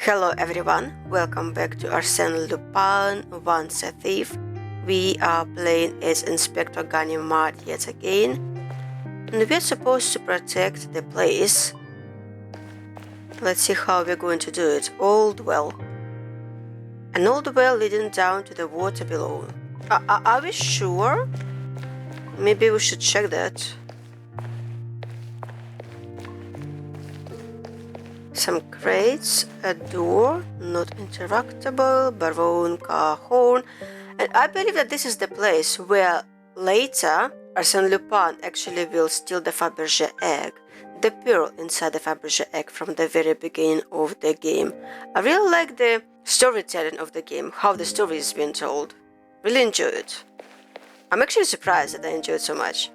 Hello everyone, welcome back to Arsene Lupin, Once a Thief. We are playing as Inspector Ganimard yet again, and we're supposed to protect the place. Let's see how we're going to do it. Old well. An old well leading down to the water below. Are we sure? Maybe we should check that. Some crates, a door, not interactable, baron car horn, and I believe that this is the place where later Arsene Lupin actually will steal the Fabergé egg, the pearl inside the Fabergé egg from the very beginning of the game. I really like the storytelling of the game, how the story is being told. Really enjoy it. I'm actually surprised that I enjoyed it so much.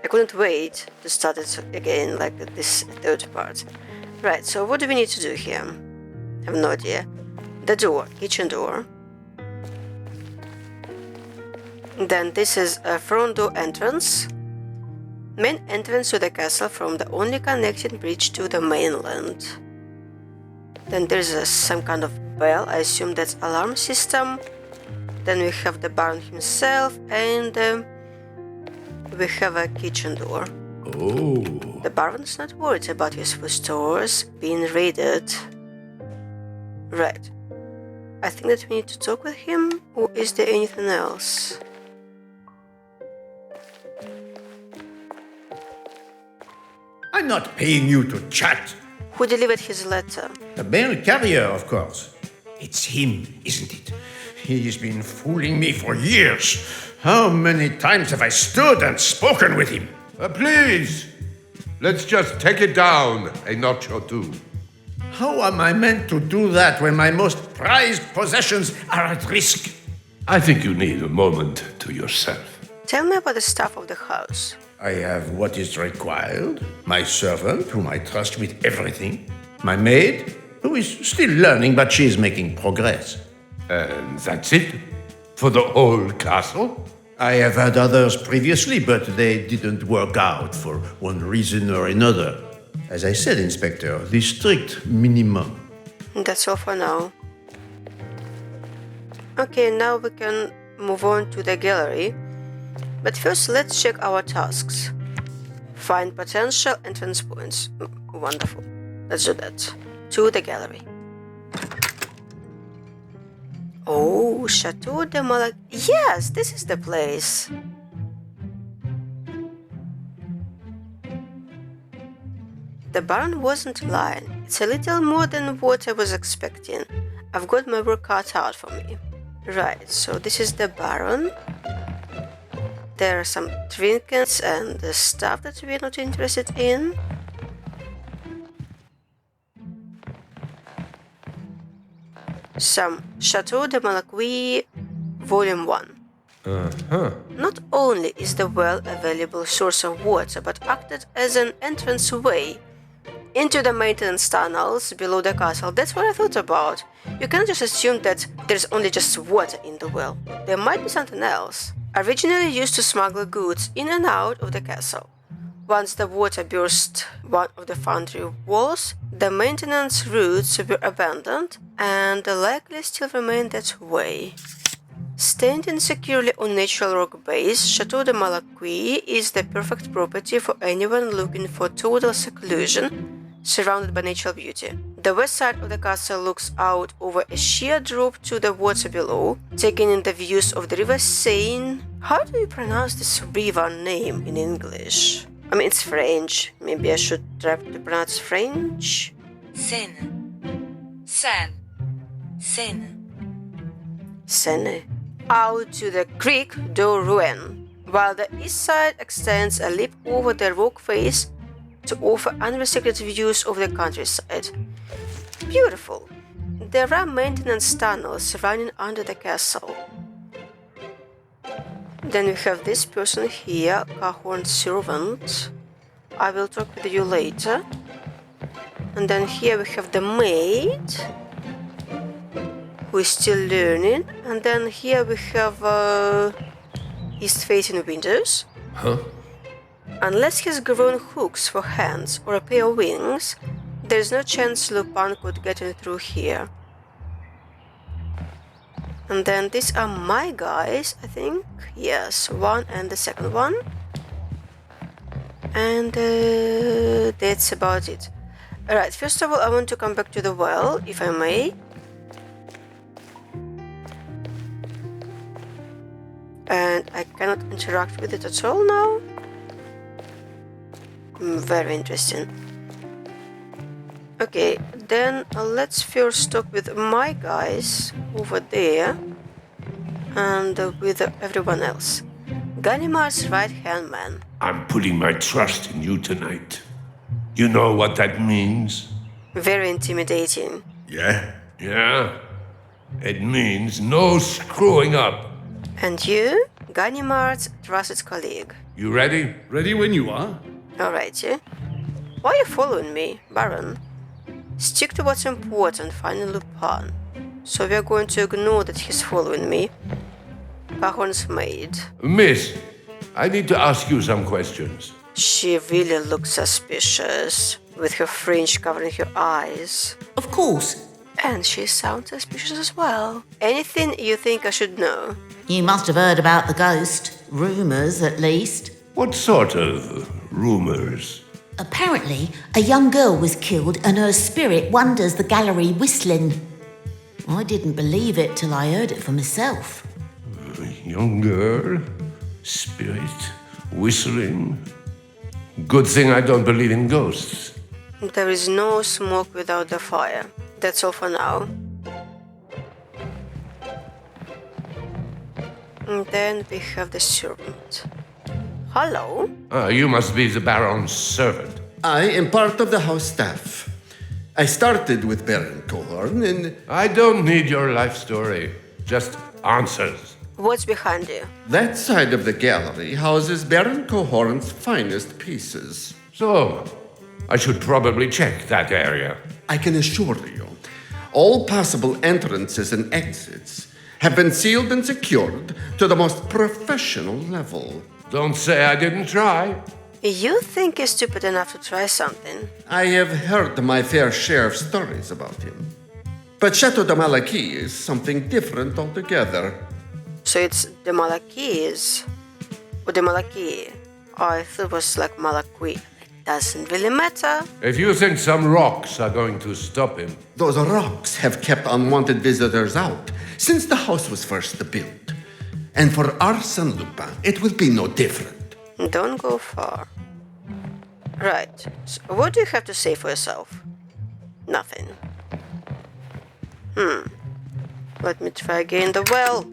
I couldn't wait to start it again, like this third part. Right, so what do we need to do here? I have no idea. The door, kitchen door. Then this is a front door entrance. Main entrance to the castle from the only connecting bridge to the mainland. Then there's some kind of bell, I assume that's alarm system. Then we have the baron himself and we have a kitchen door. Oh. The baron's not worried about his food stores being raided. Right. I think that we need to talk with him, or is there anything else? I'm not paying you to chat. Who delivered his letter? The mail carrier, of course. It's him, isn't it? He's been fooling me for years. How many times have I stood and spoken with him? Please, let's just take it down a notch or two. How am I meant to do that when my most prized possessions are at risk? I think you need a moment to yourself. Tell me about the staff of the house. I have what is required, my servant, whom I trust with everything, my maid, who is still learning, but she is making progress. And that's it? For the whole castle? I have had others previously, but they didn't work out for one reason or another. As I said, Inspector, the strict minimum. That's all for now. Okay, now we can move on to the gallery. But first, let's check our tasks. Find potential entrance points. Wonderful. Let's do that. To the gallery. Oh, Chateau de Malac. Yes, this is the place. The baron wasn't lying. It's a little more than what I was expecting. I've got my work cut out for me. Right, so this is the baron. There are some trinkets and the stuff that we're not interested in. Some Chateau de Malaquis, Volume 1. Not only is the well a valuable source of water, but acted as an entranceway into the maintenance tunnels below the castle. That's what I thought about. You can't just assume that there's only just water in the well. There might be something else. Originally used to smuggle goods in and out of the castle. Once the water burst one of the foundry walls, the maintenance routes were abandoned and likely still remain that way. Standing securely on natural rock base, Chateau de Malaquis is the perfect property for anyone looking for total seclusion, surrounded by natural beauty. The west side of the castle looks out over a sheer drop to the water below, taking in the views of the river Seine. How do you pronounce this river name in English? I mean, it's French. Maybe I should try to pronounce French. Seine. Seine. Seine. Seine. Out to the creek de Rouen, while the east side extends a leap over the rock face to offer unrestricted views of the countryside. Beautiful. There are maintenance tunnels running under the castle. Then we have this person here, Cahorn servant. I will talk with you later. And then here we have the maid, who is still learning. And then here we have east-facing windows. Huh? Unless he's grown hooks for hands or a pair of wings, There's no chance Lupin could get in through here. And then these are my guys, I think. Yes, one and the second one. And that's about it. Alright, first of all, I want to come back to the well, if I may. And I cannot interact with it at all now. Very interesting. Okay, then let's first talk with my guys over there and with everyone else. Gannimar's right-hand man. I'm putting my trust in you tonight. You know what that means? Very intimidating. Yeah? Yeah. It means no screwing up. And you, Gannimar's trusted colleague. You ready? Ready when you are. Alrighty. Why are you following me, Baron? Stick to what's important, finding Lupin. So we are going to ignore that he's following me. Cahorn's maid. Miss, I need to ask you some questions. She really looks suspicious, with her fringe covering her eyes. Of course. And she sounds suspicious as well. Anything you think I should know? You must have heard about the ghost. Rumours, at least. What sort of rumors? Apparently, a young girl was killed and her spirit wanders the gallery whistling. I didn't believe it till I heard it for myself. A young girl? Spirit? Whistling? Good thing I don't believe in ghosts. There is no smoke without the fire. That's all for now. And then we have the servant. Hello? You must be the Baron's servant. I am part of the house staff. I started with Baron Cohorn and... I don't need your life story. Just answers. What's behind you? That side of the gallery houses Baron Cohorn's finest pieces. So, I should probably check that area. I can assure you, all possible entrances and exits have been sealed and secured to the most professional level. Don't say I didn't try. You think he's stupid enough to try something? I have heard my fair share of stories about him. But Chateau de Malaquis is something different altogether. So it's the Malakis. Or the Malaki. I thought it was like Malakwi. It doesn't really matter. If you think some rocks are going to stop him... Those rocks have kept unwanted visitors out since the house was first built. And for Arsene Lupin, it will be no different. Don't go far. Right. So what do you have to say for yourself? Nothing. Let me try again the well.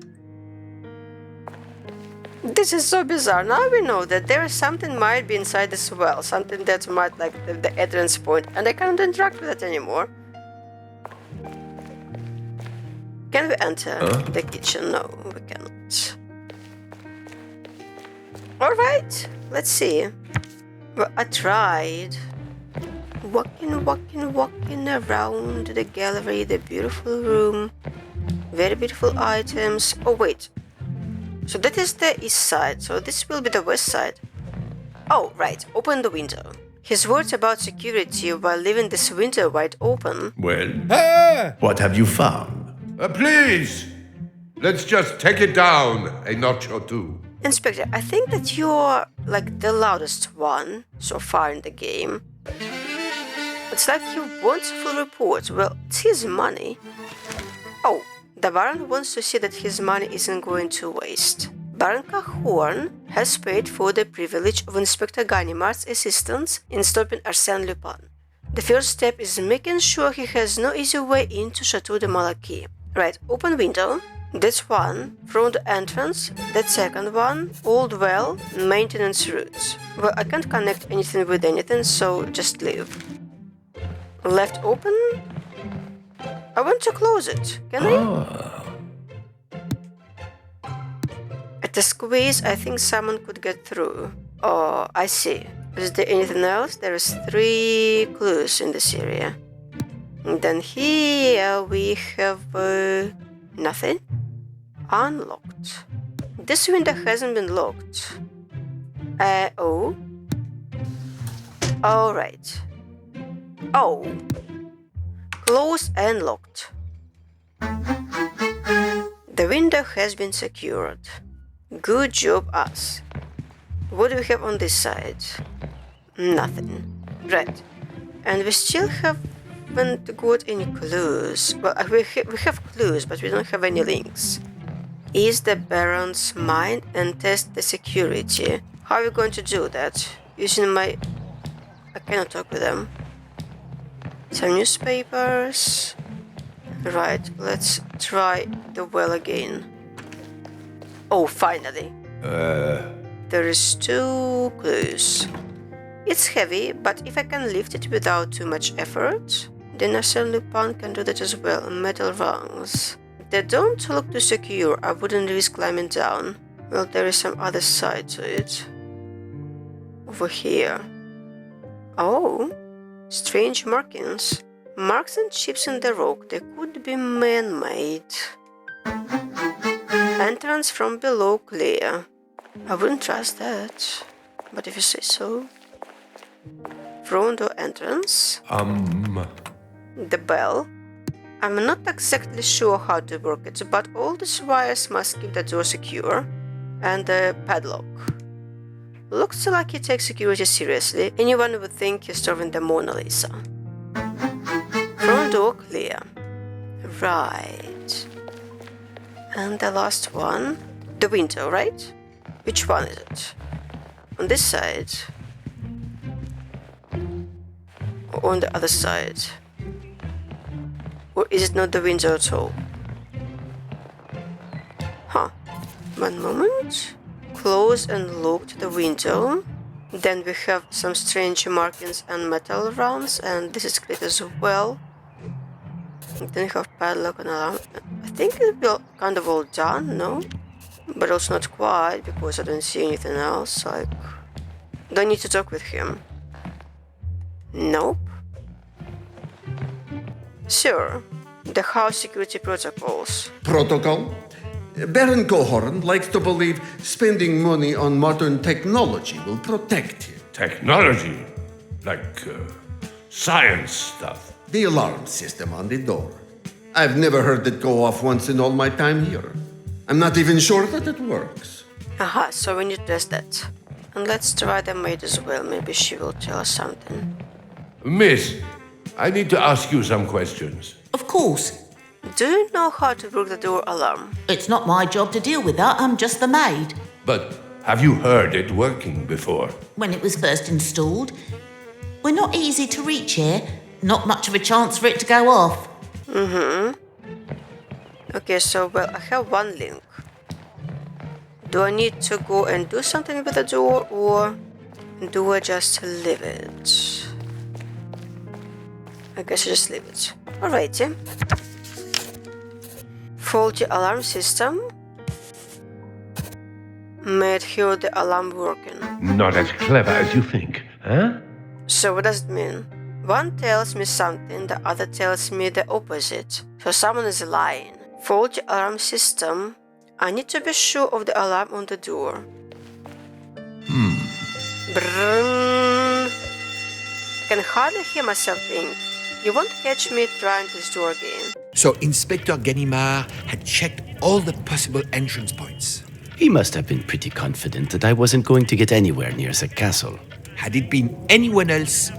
This is so bizarre. Now we know that there is something might be inside this well. Something that might like the entrance point. And I can't interact with it anymore. Can we enter the kitchen? No, we cannot. Alright, let's see. Well, I tried. Walking around the gallery, the beautiful room. Very beautiful items. Oh, wait. So that is the east side, so this will be the west side. Oh, right, open the window. His words about security while leaving this window wide open. Well? What have you found? Please! Let's just take it down a notch or two. Inspector, I think that you're like the loudest one so far in the game. It's like you want a full report. Well, it's his money. Oh, the Baron wants to see that his money isn't going to waste. Baron Cahorn has paid for the privilege of Inspector Gannimar's assistance in stopping Arsene Lupin. The first step is making sure he has no easy way into Chateau de Malaquis. Right, open window. That's one, front entrance. That second one, old well, maintenance routes. Well, I can't connect anything with anything, so just leave. Left open? I want to close it. Can I? At the squeeze, I think someone could get through. Oh, I see. Is there anything else? There is 3 clues in this area. And then here we have nothing. Unlocked. This window hasn't been locked. Oh. Alright. Oh. Closed and locked. The window has been secured. Good job, us. What do we have on this side? Nothing. Right. And we still haven't got any clues. Well, we have clues, but we don't have any links. Is the Baron's mine and test the security? How are we going to do that? Using my... I cannot talk with them. Some newspapers. Right, let's try the well again. Oh, finally. There is 2 clues. It's heavy, but if I can lift it without too much effort, then Arsene Lupin can do that as well. Metal rungs. They don't look too secure. I wouldn't risk climbing down. Well, there is some other side to it. Over here. Oh, strange markings. Marks and chips in the rock. They could be man-made. Entrance from below clear. I wouldn't trust that, but if you say so. Front door entrance. The bell. I'm not exactly sure how to work it, but all these wires must keep the door secure. And the padlock. Looks like he takes security seriously. Anyone would think he's serving the Mona Lisa. Front door clear. Right. And the last one. The window, right? Which one is it? On this side? Or on the other side? Or is it not the window at all? Huh. One moment. Close and lock the window. Then we have some strange markings and metal rounds, and this is clear as well. Then we have padlock and alarm. I think it's kind of all done, no? But also not quite, because I don't see anything else. Like, do I need to talk with him? Nope. Sure. The house security protocols. Protocol? Baron Cohorn likes to believe spending money on modern technology will protect him. Technology? Like science stuff? The alarm system on the door. I've never heard it go off once in all my time here. I'm not even sure that it works. Aha, so we need to test that. And let's try the maid as well. Maybe she will tell us something. Miss, I need to ask you some questions. Of course. Do you know how to work the door alarm? It's not my job to deal with that. I'm just the maid. But have you heard it working before? When it was first installed, we're not easy to reach here. Not much of a chance for it to go off. Okay, so, well, I have one link. Do I need to go and do something with the door, or do I just leave it? I guess I just leave it. Alrighty. Faulty alarm system. Made here the alarm working. Not as clever as you think, huh? So what does it mean? One tells me something, the other tells me the opposite. So someone is lying. Faulty alarm system. I need to be sure of the alarm on the door. Brrrr. I can hardly hear myself think. You won't catch me trying this door again. So Inspector Ganimard had checked all the possible entrance points. He must have been pretty confident that I wasn't going to get anywhere near the castle. Had it been anyone else,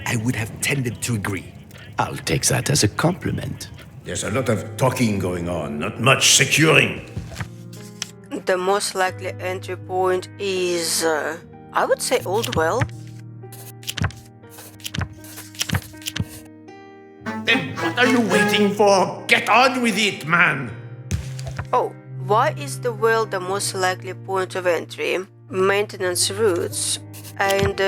I would have tended to agree. I'll take that as a compliment. There's a lot of talking going on, not much securing. The most likely entry point is, I would say Old Well. Then what are you waiting for? Get on with it, man! Oh, why is the well the most likely point of entry? Maintenance routes and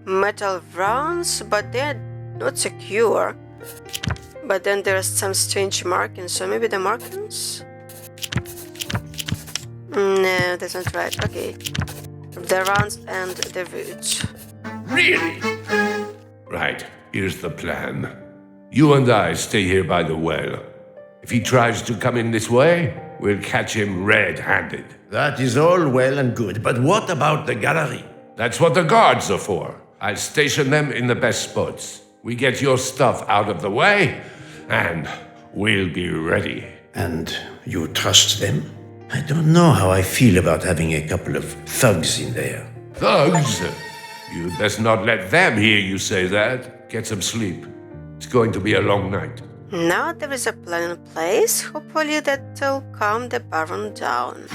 metal rounds, but they're not secure. But then there's some strange markings, so maybe the markings? No, that's not right. Okay. The rounds and the routes. Really? Right, here's the plan. You and I stay here by the well. If he tries to come in this way, we'll catch him red-handed. That is all well and good, but what about the gallery? That's what the guards are for. I'll station them in the best spots. We get your stuff out of the way, and we'll be ready. And you trust them? I don't know how I feel about having a couple of thugs in there. Thugs? You'd best not let them hear you say that. Get some sleep. It's going to be a long night. Now there is a plan in place. Hopefully that'll calm the Baron down.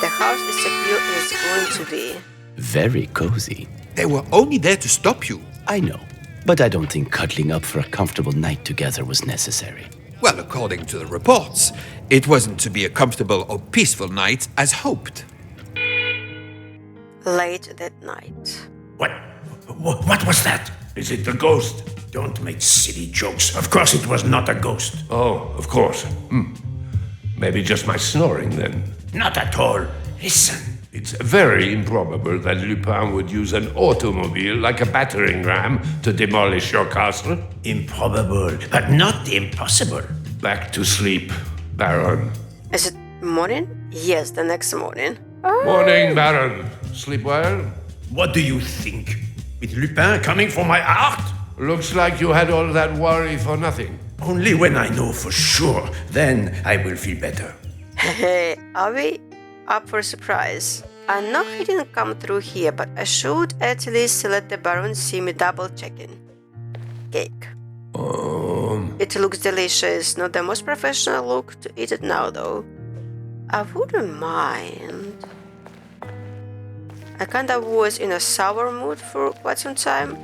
The house is secure as it's going to be. Very cozy. They were only there to stop you. I know, but I don't think cuddling up for a comfortable night together was necessary. Well, according to the reports, it wasn't to be a comfortable or peaceful night as hoped. Late that night. What was that? Is it the ghost? Don't make silly jokes. Of course it was not a ghost. Oh, of course. Maybe just my snoring then. Not at all. Listen. It's very improbable that Lupin would use an automobile like a battering ram to demolish your castle. Improbable, but not impossible. Back to sleep, Baron. Is it morning? Yes, the next morning. Morning, Baron. Sleep well? What do you think? With Lupin coming for my art? Looks like you had all that worry for nothing. Only when I know for sure, then I will feel better. Hey, are we up for a surprise? I know he didn't come through here, but I should at least let the Baron see me double checking. Cake. It looks delicious. Not the most professional look to eat it now, though. I wouldn't mind. I kinda was in a sour mood for quite some time.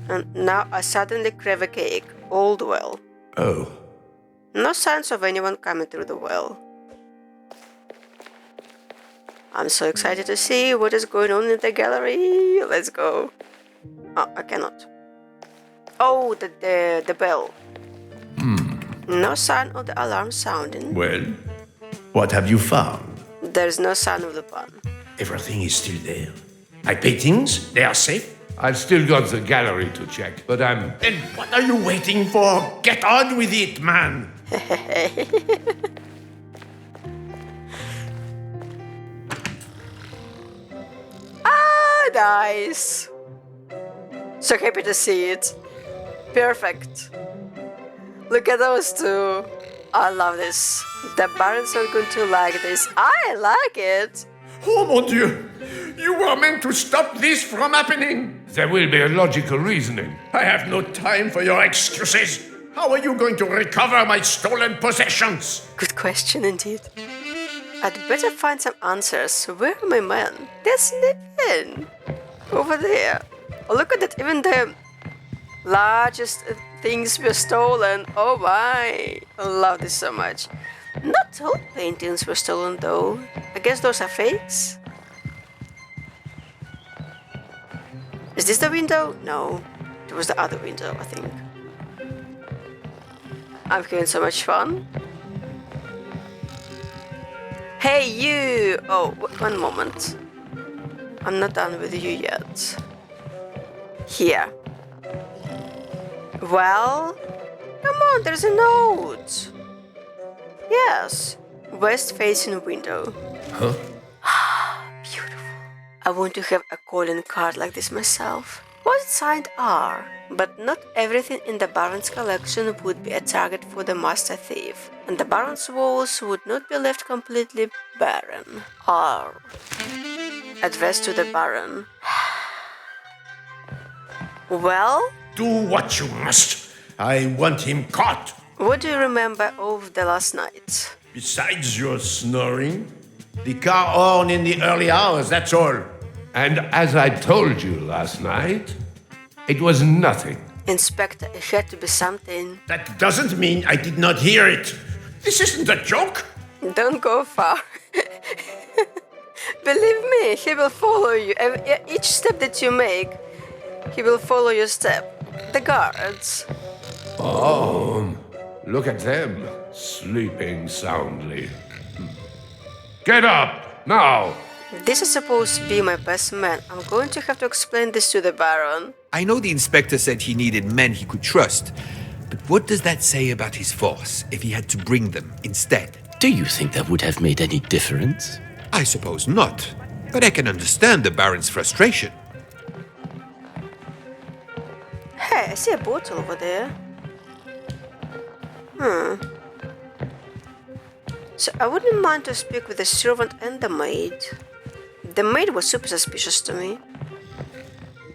And now I suddenly crave a cake. All well. Oh. No signs of anyone coming through the well. I'm so excited to see what is going on in the gallery. Let's go. Oh, I cannot. Oh, the bell. No sign of the alarm sounding. Well, what have you found? There's no sign of Lupin. Everything is still there. My paintings, they are safe. I've still got the gallery to check, but I'm... Then what are you waiting for? Get on with it, man. Nice. So happy to see it. Perfect. Look at those two. I love this. The Baron's not going to like this. I like it. Oh, mon Dieu! You were meant to stop this from happening! There will be a logical reasoning. I have no time for your excuses! How are you going to recover my stolen possessions? Good question indeed. I'd better find some answers. Where are my men? They're sleeping. Over there. Oh, look at that. Even the largest things were stolen. Oh my. I love this so much. Not all paintings were stolen though. I guess those are fakes. Is this the window? No. It was the other window, I think. I'm having so much fun. Hey, you! Oh, one moment. I'm not done with you yet. Here. Well? Come on, there's a note. Yes. West-facing window. Huh? Beautiful. I want to have a calling card like this myself. Was it signed R? But not everything in the Baron's collection would be a target for the master thief, and the Baron's walls would not be left completely barren. R. Addressed to the Baron. Well? Do what you must. I want him caught. What do you remember of the last night? Besides your snoring, the car horn in the early hours, that's all. And as I told you last night, it was nothing. Inspector, it had to be something. That doesn't mean I did not hear it. This isn't a joke. Don't go far. Believe me, he will follow you. Each step that you make, he will follow your step. The guards. Oh, look at them, sleeping soundly. Get up, now! This is supposed to be my best man. I'm going to have to explain this to the Baron. I know the inspector said he needed men he could trust, but what does that say about his force if he had to bring them instead? Do you think that would have made any difference? I suppose not, but I can understand the Baron's frustration. Hey, I see a bottle over there. So I wouldn't mind to speak with the servant and the maid. The maid was super suspicious to me.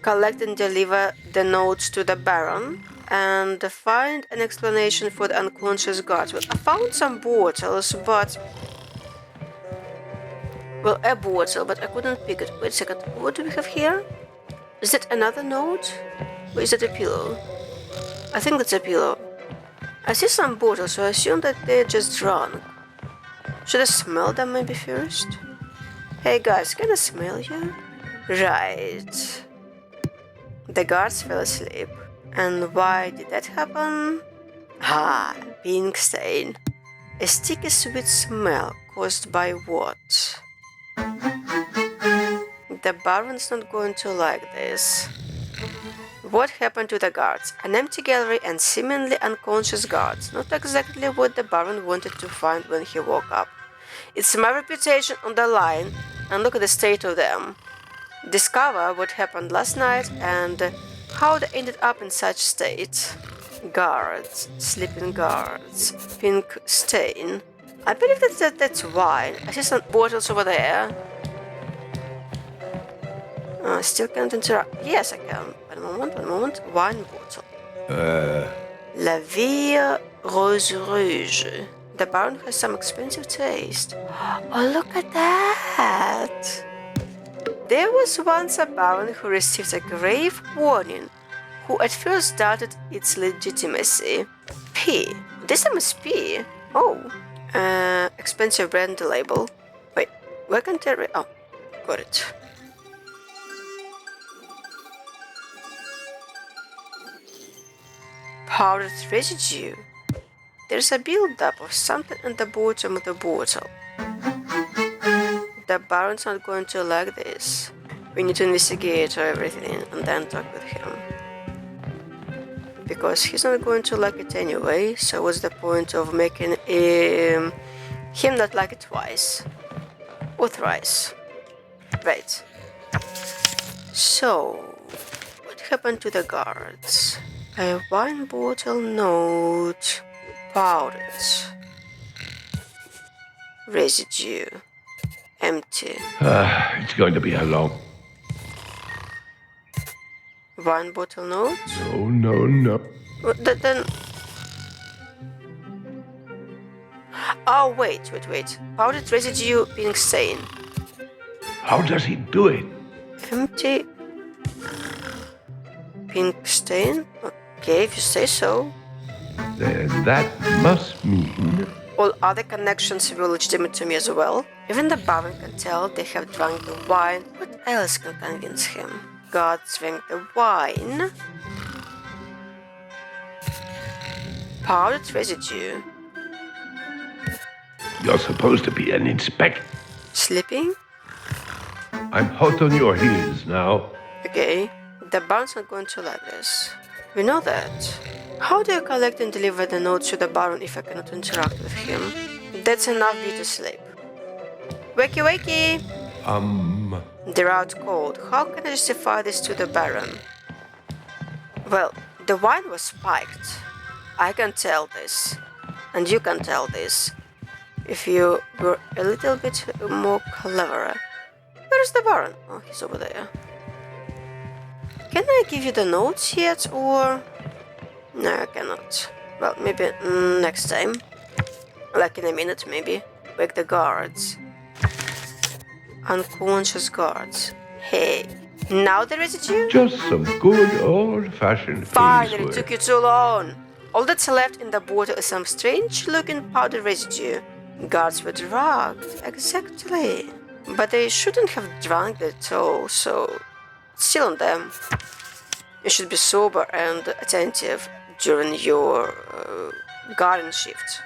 Collect and deliver the notes to the Baron and find an explanation for the unconscious guards. Well, I found some bottles, but... Well, a bottle, but I couldn't pick it. Wait a second, what do we have here? Is that another note? Or is that a pillow? I think that's a pillow. I see some bottles, so I assume that they're just drunk. Should I smell them maybe first? Hey guys, can I smell you? Right. The guards fell asleep. And why did that happen? Pink stain. A sticky sweet smell caused by what? The Baron's not going to like this. What happened to the guards? An empty gallery and seemingly unconscious guards. Not exactly what the Baron wanted to find when he woke up. It's my reputation on the line, and look at the state of them. Discover what happened last night and how they ended up in such state. Guards, sleeping guards, pink stain. I believe that's wine. I see some bottles over there. Still can't interact. Yes, I can. One moment. Wine bottle. La Vie Rose Rouge. The Baron has some expensive taste. Oh, look at that! There was once a Baron who received a grave warning, who at first doubted its legitimacy. P. This time is P. Oh. Expensive brand label. Wait, where can I read? Oh, got it. Powdered residue. There's a build-up of something at the bottom of the bottle. The Baron's not going to like this. We need to investigate everything and then talk with him. Because he's not going to like it anyway, so what's the point of making him not like it twice? Or thrice. Right. So, what happened to the guards? A wine bottle note, powdered, residue, empty. It's going to be a long... Wine bottle note? No. Then... Oh, wait. Powdered residue, pink stain. How does he do it? Empty... Pink stain? Okay, if you say so. Then that must mean... All other connections were legitimate to me as well. Even the Baron can tell they have drunk the wine. What else can convince him? God drank the wine. Powdered residue. You're supposed to be an inspector. Sleeping? I'm hot on your heels now. Okay. The Baron's not going to like this. We know that. How do you collect and deliver the notes to the Baron if I cannot interact with him? That's enough for you to sleep. Wakey! They're out cold. How can I justify this to the Baron? Well, the wine was spiked. I can tell this. And you can tell this. If you were a little bit more cleverer. Where's the Baron? Oh, he's over there. Can I give you the notes yet, or...? No, I cannot. Well, maybe next time. Like in a minute, maybe. Wake the guards. Unconscious guards. Hey, now the residue? Just some good old-fashioned Finally, it took you too long. All that's left in the bottle is some strange-looking powder residue. Guards were drugged. Exactly. But they shouldn't have drunk it all, so... It's still on them. You should be sober and attentive during your garden shift.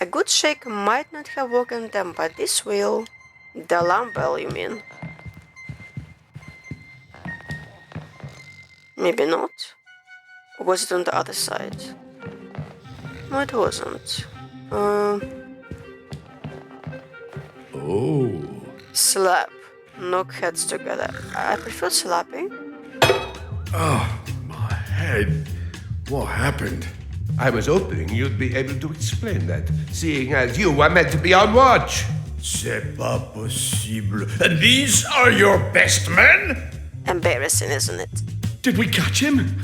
A good shake might not have woken them, but this will. The alarm bell, you mean? Maybe not. Or was it on the other side? No, it wasn't. Slap. Knock heads together. I prefer slapping. Oh, my head. What happened? I was hoping you'd be able to explain that, seeing as you were meant to be on watch. C'est pas possible. And these are your best men? Embarrassing, isn't it? Did we catch him?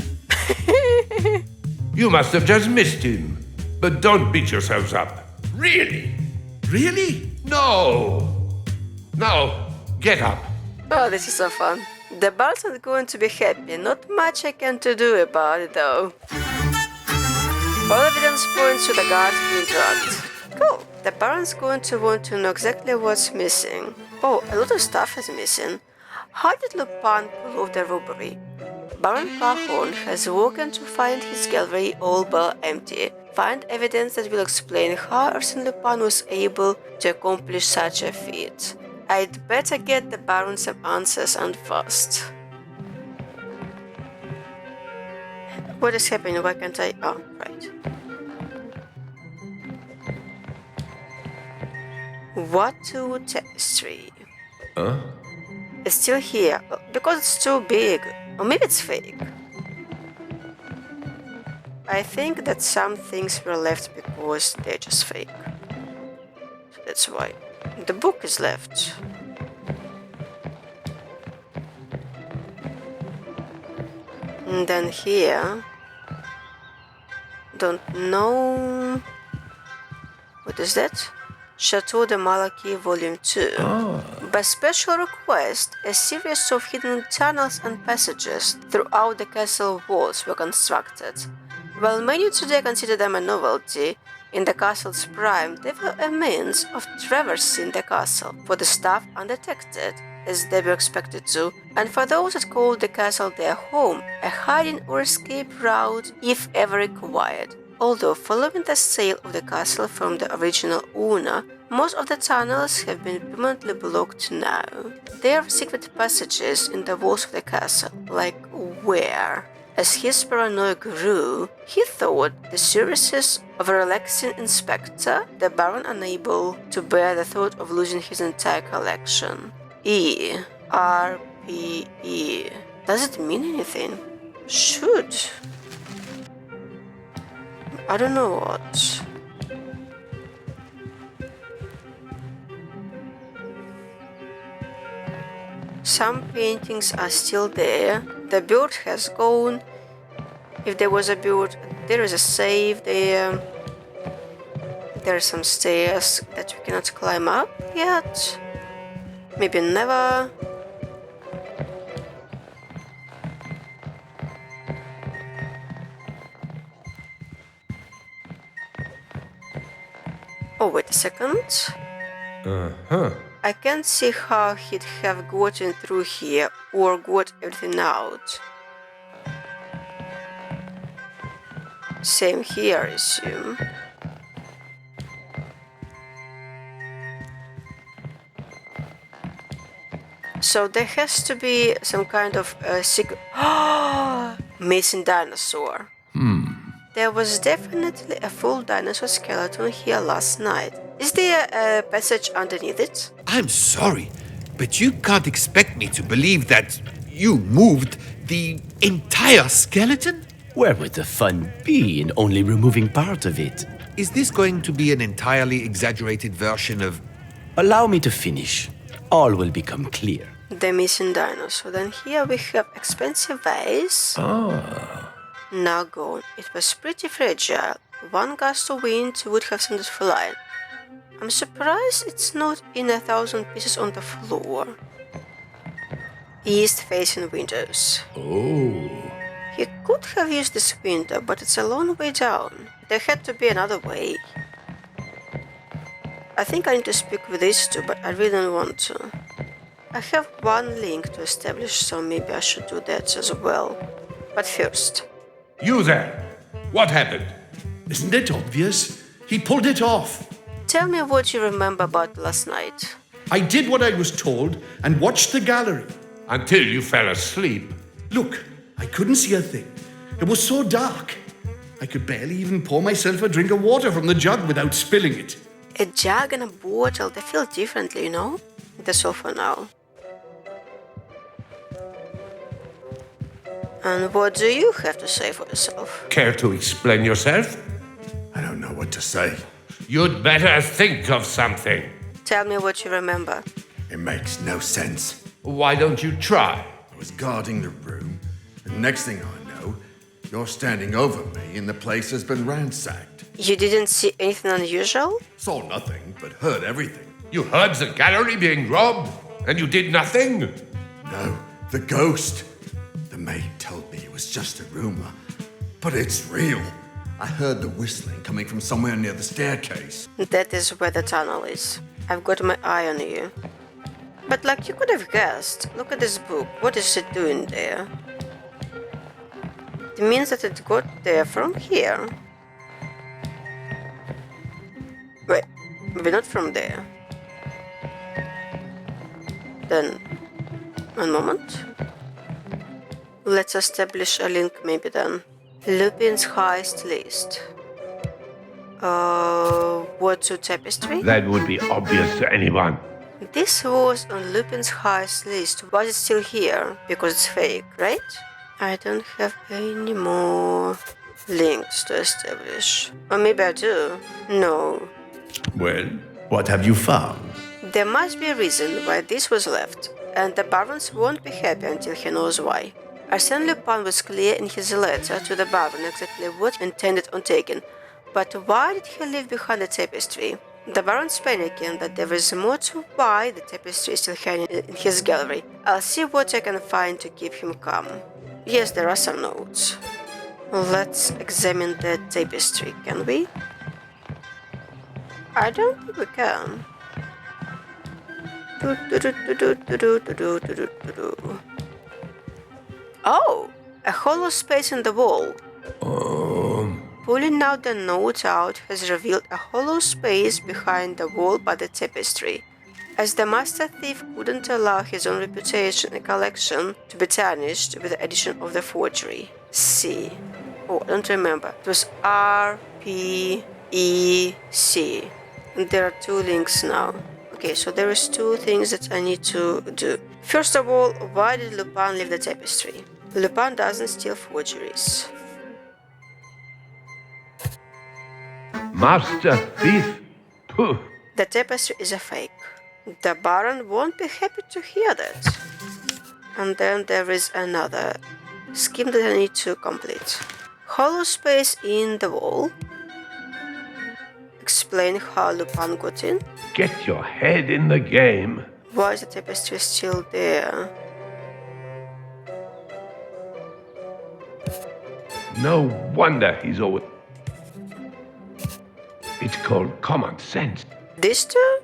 You must have just missed him. But don't beat yourselves up. Really? Really? No! Now, get up. Oh, this is so fun. The Barons are going to be happy. Not much I can to do about it, though. All evidence points to the guards being drugged. Cool. The Baron's going to want to know exactly what's missing. Oh, a lot of stuff is missing. How did Lupin pull off the robbery? Baron Cahorn has woken to find his gallery all but empty. Find evidence that will explain how Arsene Lupin was able to accomplish such a feat. I'd better get the Baron some answers and fast. What is happening? Why can't I? Oh, right. What to tapestry? Huh? It's still here because it's too big. Or maybe it's fake. I think that some things were left because they're just fake. So that's why. The book is left. And then here. Don't know. What is that? Chateau de Malachi Volume 2. By special request, a series of hidden tunnels and passages throughout the castle walls were constructed. While many today consider them a novelty, in the castle's prime they were a means of traversing the castle for the staff undetected, as they were expected to, and for those that called the castle their home, a hiding or escape route if ever required. Although following the sale of the castle from the original owner, most of the tunnels have been permanently blocked now. There are secret passages in the walls of the castle, like where? As his paranoia grew, he thought the services of a relaxing inspector, the Baron unable to bear the thought of losing his entire collection. E-R-P-E. Does it mean anything? Should. I don't know what. Some paintings are still there. The bird has gone. If there was a bird, there is a save there. There are some stairs that we cannot climb up yet. Maybe never. Oh, wait a second. I can't see how he'd have gotten through here or got everything out. Same here, I assume. So there has to be some kind of secret. Missing dinosaur. There was definitely a full dinosaur skeleton here last night. Is there a passage underneath it? I'm sorry, but you can't expect me to believe that you moved the entire skeleton? Where would the fun be in only removing part of it? Is this going to be an entirely exaggerated version of... Allow me to finish. All will become clear. The missing dinosaur. Then here we have expensive vase. Now gone. It was pretty fragile. One gust of wind would have sent it flying. I'm surprised it's not in 1,000 pieces on the floor. East-facing windows. Oh. He could have used this window, but it's a long way down. There had to be another way. I think I need to speak with these two, but I really don't want to. I have one link to establish, so maybe I should do that as well. But first... You there! What happened? Isn't it obvious? He pulled it off. Tell me what you remember about last night. I did what I was told and watched the gallery. Until you fell asleep. Look, I couldn't see a thing. It was so dark. I could barely even pour myself a drink of water from the jug without spilling it. A jug and a bottle, they feel differently, you know? That's all for now. And what do you have to say for yourself? Care to explain yourself? I don't know what to say. You'd better think of something. Tell me what you remember. It makes no sense. Why don't you try? I was guarding the room, and next thing I know, you're standing over me and the place has been ransacked. You didn't see anything unusual? Saw nothing, but heard everything. You heard the gallery being robbed, and you did nothing? No, the ghost. The maid told me it was just a rumor, but it's real. I heard the whistling coming from somewhere near the staircase. That is where the tunnel is. I've got my eye on you. But like you could have guessed, look at this book. What is it doing there? It means that it got there from here. Wait, maybe not from there. Then, one moment. Let's establish a link maybe then. Lupin's heist list. What's your tapestry? That would be obvious to anyone. This was on Lupin's heist list. Was it still here? Because it's fake, right? I don't have any more links to establish. Or maybe I do. No. Well, what have you found? There must be a reason why this was left, and the Barons won't be happy until he knows why. Arsene Lupin was clear in his letter to the Baron exactly what he intended on taking, but why did he leave behind the tapestry? The Baron's panicking that there is more to why the tapestry is still hanging in his gallery. I'll see what I can find to keep him calm. Yes, there are some notes. Let's examine the tapestry, can we? I don't think we can. Oh, a hollow space in the wall. Pulling now the note out has revealed a hollow space behind the wall by the tapestry. As the master thief couldn't allow his own reputation and collection to be tarnished with the addition of the forgery. C. Oh, I don't remember. It was RPEC. And there are two links now. Okay, so there is two things that I need to do. First of all, why did Lupin leave the tapestry? Lupin doesn't steal forgeries. Master thief? Pooh. The tapestry is a fake. The Baron won't be happy to hear that. And then there is another scheme that I need to complete. Hollow space in the wall. Explain how Lupin got in. Get your head in the game. Why is the tapestry still there? No wonder he's always... It's called common sense. This too?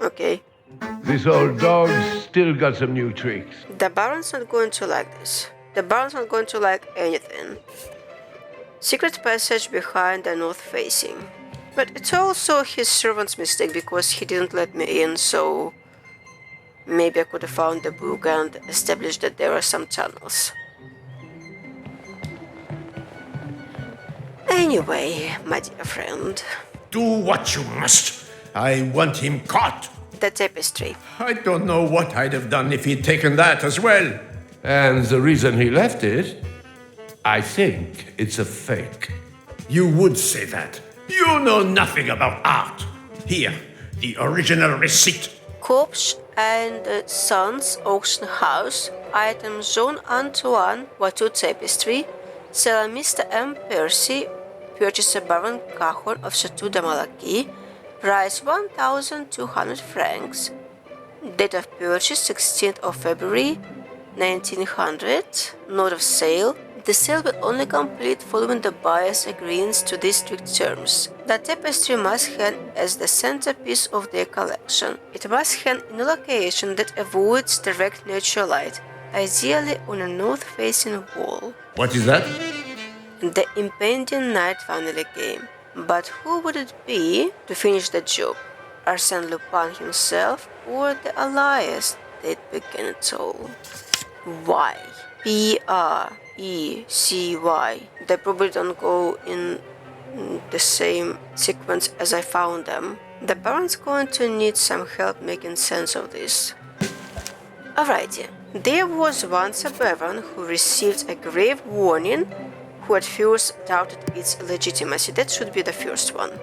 Okay. This old dog's still got some new tricks. The Baron's not going to like this. The Baron's not going to like anything. Secret passage behind the north facing. But it's also his servant's mistake because he didn't let me in, so maybe I could have found the book and established that there are some tunnels. Anyway, my dear friend. Do what you must. I want him caught. The tapestry. I don't know what I'd have done if he'd taken that as well. And the reason he left it, I think it's a fake. You would say that. You know nothing about art. Here, the original receipt. Corpse and Sons Auction House. Item Jean Antoine Watteau Tapestry. Seller Mr. M. Percy. Purchaser Baron Cajon of Chateau de Malaquis. Price 1,200 francs. Date of purchase 16th of February 1900. Note of sale. The sale will only complete following the buyer's agreements to these strict terms. The tapestry must hang as the centerpiece of their collection. It must hang in a location that avoids direct natural light, ideally on a north-facing wall. What is that? The impending night finally came. But who would it be to finish the job? Arsene Lupin himself or the alliance that began it all? Why? P-R-E-C-Y. They probably don't go in the same sequence as I found them. The Baron's going to need some help making sense of this. Alrighty. There was once a baron who received a grave warning, who at first doubted its legitimacy. That should be the first one.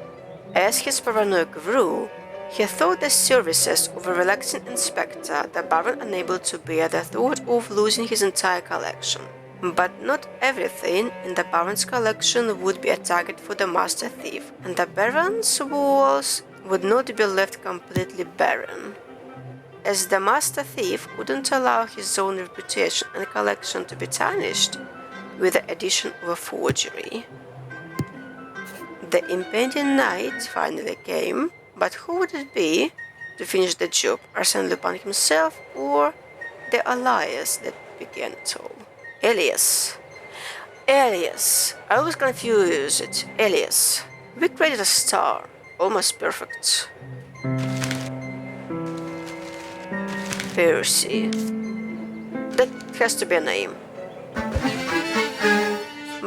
As his paranoia grew, he thought the services of a relaxing inspector, the baron unable to bear the thought of losing his entire collection. But not everything in the baron's collection would be a target for the master thief, and the baron's walls would not be left completely barren. As the master thief couldn't allow his own reputation and collection to be tarnished with the addition of a forgery. The impending night finally came, but who would it be to finish the job? Arsene Lupin himself or the alias that began it all? Alias. I always confuse it. Alias. We created a star. Almost perfect. Percy. That has to be a name.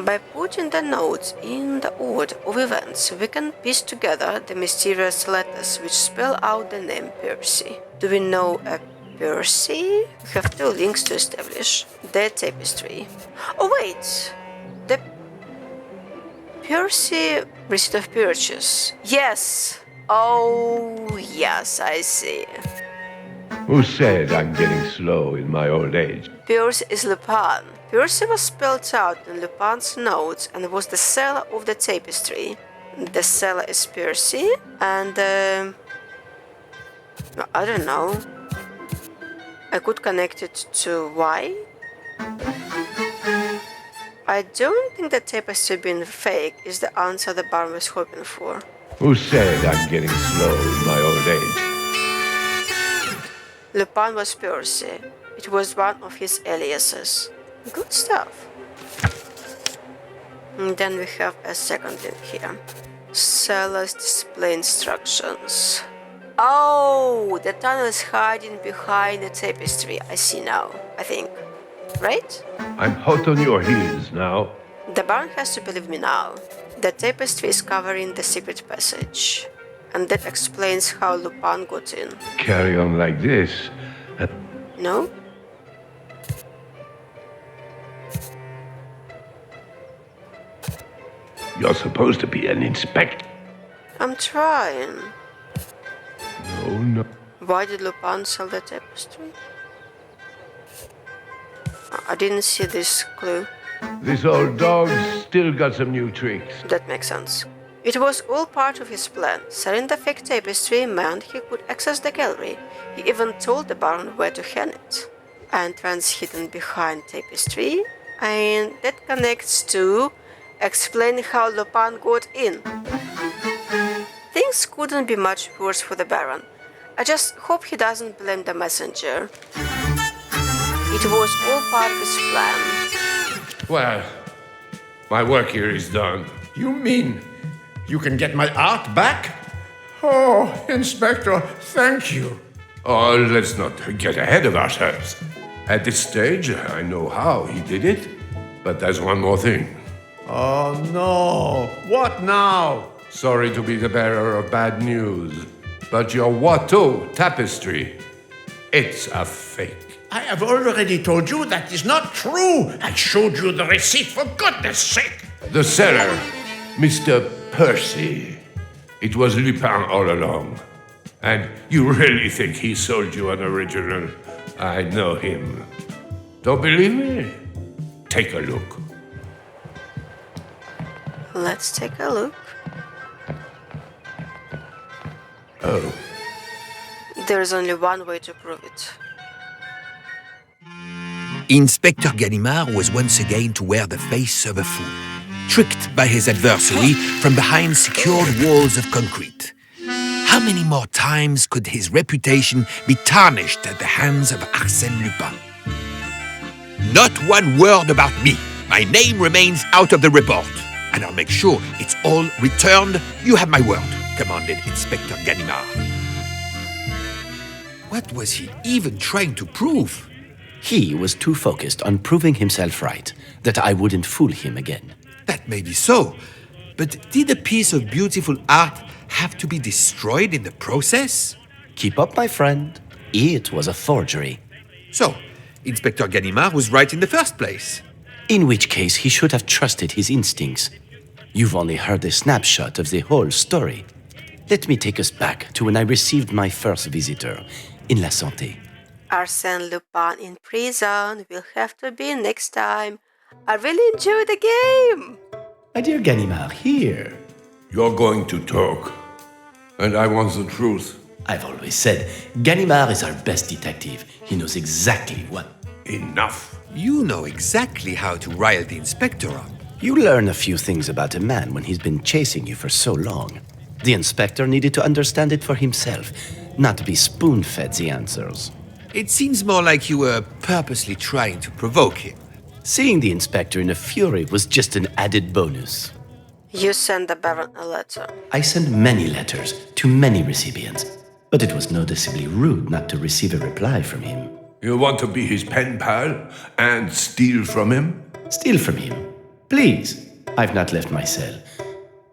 By putting the notes in the order of events, we can piece together the mysterious letters which spell out the name Percy. Do we know a Percy? We have two links to establish. The tapestry. Oh wait! The Percy receipt of purchase. Yes! Oh yes, I see. Who said I'm getting slow in my old age? Percy is Lupin. Percy was spelled out in Lupin's notes and was the seller of the tapestry. The seller is Percy, and I don't know. I could connect it to why. I don't think the tapestry being fake is the answer the baron was hoping for. Who said I'm getting slow in my old age? Lupin was Percy. It was one of his aliases. Good stuff. And then we have a second link here. Seller's display instructions. Oh, the tunnel is hiding behind the tapestry. I see now, I think. Right? I'm hot on your heels now. The baron has to believe me now. The tapestry is covering the secret passage. And that explains how Lupin got in. Carry on like this. No? You're supposed to be an inspector. I'm trying. No. Why did Lupin sell the tapestry? I didn't see this clue. This old dog's still got some new tricks. That makes sense. It was all part of his plan. Selling the fake tapestry meant he could access the gallery. He even told the baron where to hang it. Entrance hidden behind tapestry, and that connects to explaining how Lupin got in. Things couldn't be much worse for the baron. I just hope he doesn't blame the messenger. It was all part of his plan. Well, my work here is done. You mean you can get my art back? Oh, Inspector, thank you. Oh, let's not get ahead of ourselves. At this stage, I know how he did it, but there's one more thing. Oh no, what now? Sorry to be the bearer of bad news, but your Watteau tapestry, it's a fake. I have already told you that is not true. I showed you the receipt, for goodness sake. The seller, Mr. Percy. It was Lupin all along. And you really think he sold you an original? I know him. Don't believe me? Take a look. Let's take a look. Oh. There's only one way to prove it. Inspector Gallimard was once again to wear the face of a fool, tricked by his adversary from behind secured walls of concrete. How many more times could his reputation be tarnished at the hands of Arsene Lupin? Not one word about me. My name remains out of the report, and I'll make sure it's all returned. You have my word, commanded Inspector Gallimard. What was he even trying to prove? He was too focused on proving himself right that I wouldn't fool him again. That may be so, but did a piece of beautiful art have to be destroyed in the process? Keep up, my friend. It was a forgery. So, Inspector Ganimard was right in the first place. In which case, he should have trusted his instincts. You've only heard a snapshot of the whole story. Let me take us back to when I received my first visitor in La Santé. Arsene Lupin in prison will have to be next time. I really enjoyed the game. My dear Ganimard, here. You're going to talk. And I want the truth. I've always said, Ganimard is our best detective. He knows exactly what. Enough. You know exactly how to rile the inspector up. You learn a few things about a man when he's been chasing you for so long. The inspector needed to understand it for himself, not be spoon-fed the answers. It seems more like you were purposely trying to provoke him. Seeing the inspector in a fury was just an added bonus. You sent the Baron a letter. I sent many letters to many recipients, but it was noticeably rude not to receive a reply from him. You want to be his pen pal and steal from him? Steal from him. Please, I've not left my cell.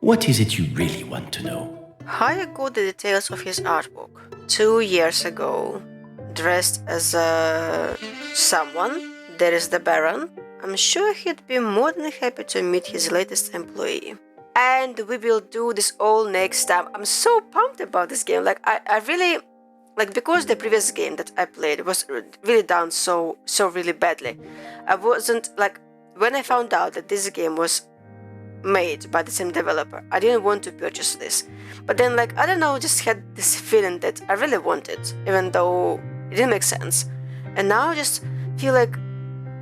What is it you really want to know? I got the details of his artwork 2 years ago. Dressed as someone. There is the Baron. I'm sure he'd be more than happy to meet his latest employee. And we will do this all next time. I'm so pumped about this game. Like, I really... Like, because the previous game that I played was really done so really badly. I wasn't, like... When I found out that this game was made by the same developer, I didn't want to purchase this. But then, like, I don't know, just had this feeling that I really want it, even though it didn't make sense. And now I just feel like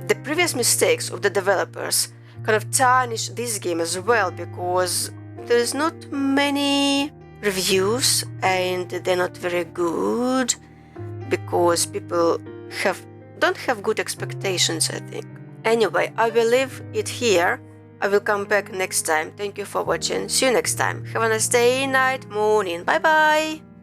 the previous mistakes of the developers kind of tarnish this game as well, because there's not many reviews and they're not very good, because people don't have good expectations, I think. Anyway, I will leave it here. I will come back next time. Thank you for watching. See you next time. Have a nice day, night, morning. Bye bye.